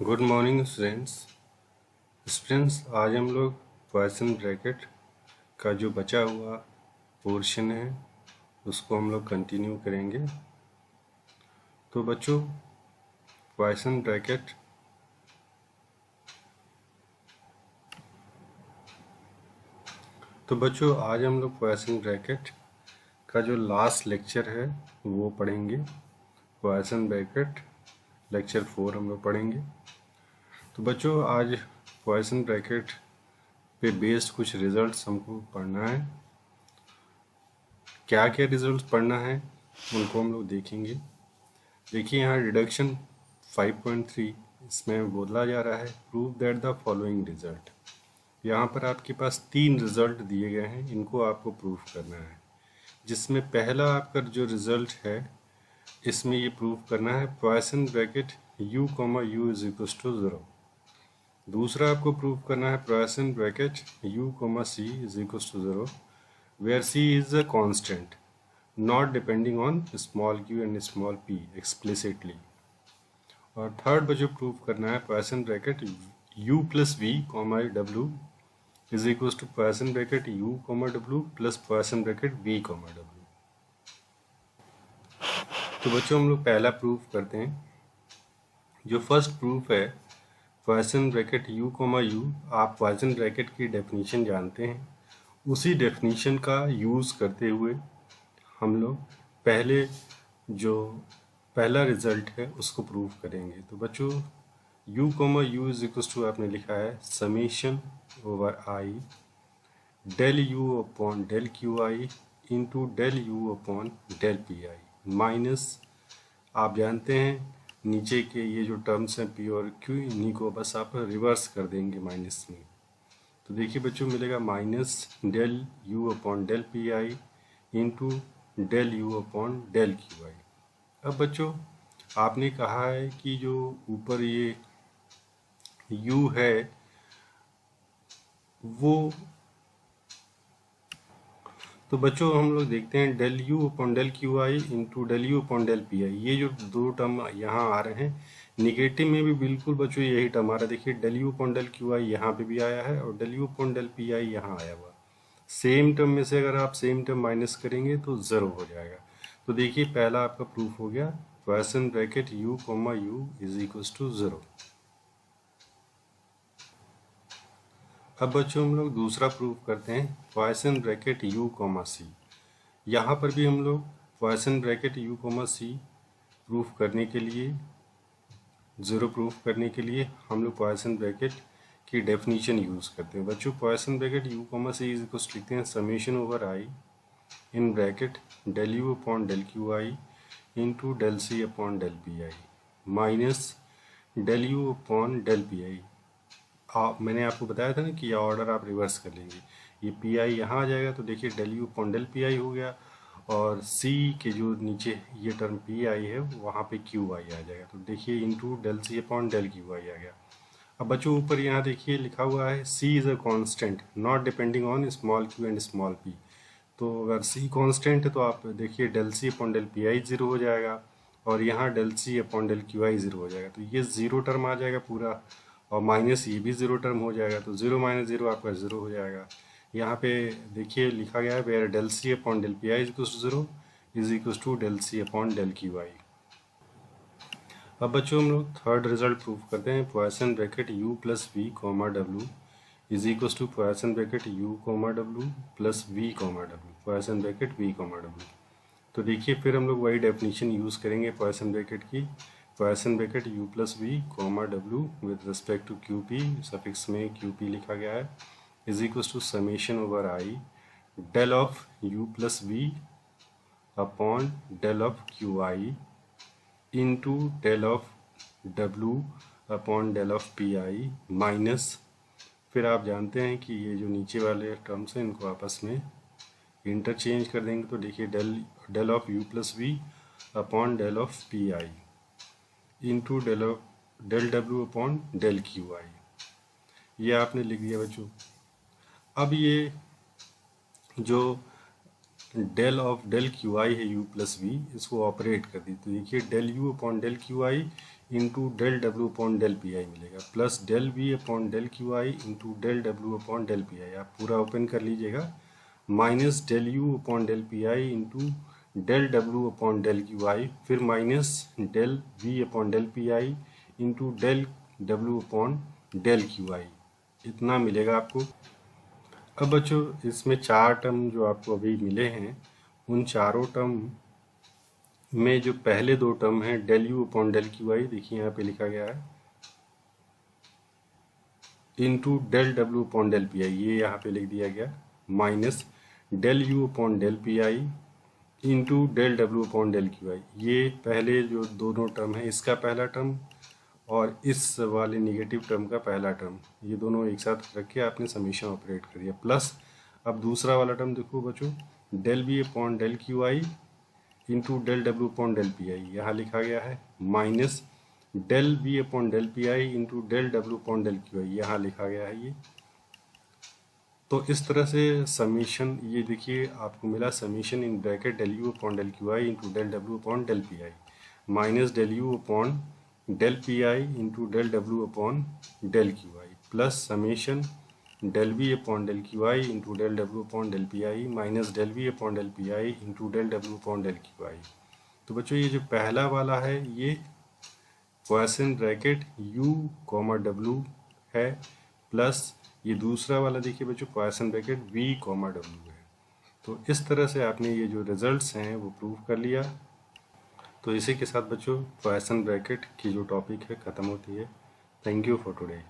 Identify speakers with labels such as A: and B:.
A: Good morning students आज हम लोग पॉइसन ब्रैकेट का जो बचा हुआ पोर्शन है उसको हम लोग कंटिन्यू करेंगे। तो बच्चों पॉइसन ब्रैकेट आज हम लोग पॉइसन ब्रैकेट का जो लास्ट लेक्चर है वो पढ़ेंगे। पॉइसन ब्रैकेट लेक्चर 4 हम लोग पढ़ेंगे। तो बच्चों आज पॉइसन ब्रैकेट पे बेस्ड कुछ रिजल्ट्स हमको पढ़ना है। क्या क्या रिजल्ट्स पढ़ना है उनको हम लोग देखेंगे। देखिए यहाँ रिडक्शन 5.3 इसमें बोला जा रहा है prove that the following result. यहाँ पर आपके पास 3 रिजल्ट दिए गए हैं, इनको आपको प्रूव करना है। जिसमें पहला आपका जो रिजल्ट है इसमें ये प्रूव करना है Poisson bracket u, u is equal to 0। दूसरा आपको प्रूव करना है Poisson bracket u, c is equal to 0 where c is a constant not depending on small q and small p explicitly। और थर्ड बच्चों prove करना है Poisson bracket u plus v comma w is equal to Poisson bracket u comma w plus Poisson bracket v comma w। तो बच्चों हम लोग पहला proof करते हैं। जो फर्स्ट प्रूफ है Poisson bracket u comma u, आप पॉइसन ब्रैकेट की डेफिनेशन जानते हैं, उसी डेफिनेशन का यूज़ करते हुए हम लोग पहला रिजल्ट है उसको प्रूव करेंगे। तो बच्चों u, u is equal to आपने लिखा है summation over i del u upon del Q I into del u upon del P I minus, आप जानते हैं नीचे के ये जो टर्म्स हैं p और q, इन्हीं को बस आप रिवर्स कर देंगे माइनस में। तो देखिए बच्चों मिलेगा minus del u upon del P I into del u upon del Q i. अब बच्चों आपने कहा है कि जो ऊपर ये u है वो, तो बच्चों हम लोग देखते हैं del u upon del Q I into del u upon del P i, ये जो दो टर्म यहाँ आ रहे हैं निगेटिव में भी बिल्कुल बच्चों यही टर्म आ रहा है। देखिए del u upon del Q i यहाँ पे भी आया है और del u upon del P i यहाँ आया हुआ। सेम टर्म में से अगर आप सेम टर्म माइनस करेंगे तो 0 हो जाएगा। तो देखिए पहला आपका प्रूफ हो गया Poisson bracket u, u is equal to 0। अब बच्चों हम लोग दूसरा प्रूफ करते हैं पॉइसन ब्रैकेट u, c। यहाँ पर भी हम लोग Poisson bracket u, c proof करने के लिए 0 प्रूफ करने के लिए हम लोग पॉइसन ब्रैकेट की डेफिनेशन यूज़ करते हैं। बच्चों Poisson bracket u, c is equal to लिखते हैं summation over i in bracket del u upon del Q I into del c upon del P I minus del u upon del P i. मैंने आपको बताया था ना कि यह order आप रिवर्स कर लेंगे, ये पी आई यहाँ आ जाएगा तो देखिए del you upon del P i हो गया और सी के जो नीचे ये टर्म पी आई है वहाँ पे क्यू आई आ जाएगा। तो देखिए into del C upon del Q I आ गया। अब बच्चों ऊपर यहाँ देखिए लिखा हुआ है C is a constant not depending on small Q and small P. तो अगर सी कॉन्स्टेंट है तो आप देखिए del C upon del P I 0 हो जाएगा और यहाँ del C upon del Q I 0 हो जाएगा। तो ये 0 टर्म आ जाएगा पूरा और माइनस ये भी 0 टर्म हो जाएगा। तो 0 माइनस 0 आपका 0 हो जाएगा। यहाँ पे देखिए लिखा गया है where del C upon del P i is equal to 0 is equal to del C upon del Q i. अब बच्चों हम लोग थर्ड रिजल्ट प्रूफ करते हैं Poisson bracket u plus v comma w is equal to Poisson bracket u comma w plus v comma w Poisson bracket v comma w। तो देखिए फिर हम लोग वही डेफिनेशन यूज़ करेंगे पॉइसन ब्रैकेट की, Poisson bracket u plus v comma w with respect to q p, suffix में q p लिखा गया है, is equal to summation over i del of u plus we upon del of q I into del of w upon del of P I minus, फिर आप जानते हैं कि ये जो नीचे वाले टर्म्स हैं इनको आपस में इंटरचेंज कर देंगे। तो देखिए del of u plus we upon del of P I into del W upon del Q I, ये आपने लिख दिया बच्चों। अब ये जो del of del Q I है u प्लस वी, इसको ऑपरेट कर दी। तो देखिए del u upon del Q I into del W upon del P I मिलेगा, plus del V upon del Q I into del W upon del P I. आप पूरा open कर लीजिएगा, minus del you upon del P I into del W upon del Q I, फिर minus del V upon del P I into del W upon del Q I, इतना मिलेगा आपको। अब बच्चों इसमें चार टर्म जो आपको अभी मिले हैं, उन चारों टर्म में जो पहले दो टर्म हैं del you upon del Q i, देखिए यहाँ पे लिखा गया है into del W upon del P i, ये यहाँ पे लिख दिया गया, minus del you upon del P I into del W upon del Q I. ये पहले जो दोनों टर्म है, इसका पहला टर्म और इस वाले निगेटिव टर्म का पहला टर्म, ये दोनों एक साथ रख के आपने समीशन ऑपरेट कर दिया। प्लस अब दूसरा वाला टर्म देखो बच्चों, del b upon del Q I into del W upon del P i, यहाँ लिखा गया है minus del b upon del P I into del W upon del Q i, यहाँ लिखा गया है ये। तो इस तरह से समीशन, ये देखिए आपको मिला summation in bracket del you upon del Q I into del W upon del P I minus del you upon del P I into del W upon del Q I, plus summation del V upon del Q I into del W upon del P I minus del V upon del P I into del W upon del Q I. तो बच्चों ये जो पहला वाला है ये question bracket u comma W है, plus ये दूसरा वाला देखिए बच्चों question bracket v comma W है। तो इस तरह से आपने ये जो रिजल्ट्स हैं वो प्रूव कर लिया। तो इसी के साथ बच्चों क्वेश्चन ब्रैकेट की जो टॉपिक है ख़त्म होती है। Thank you for today.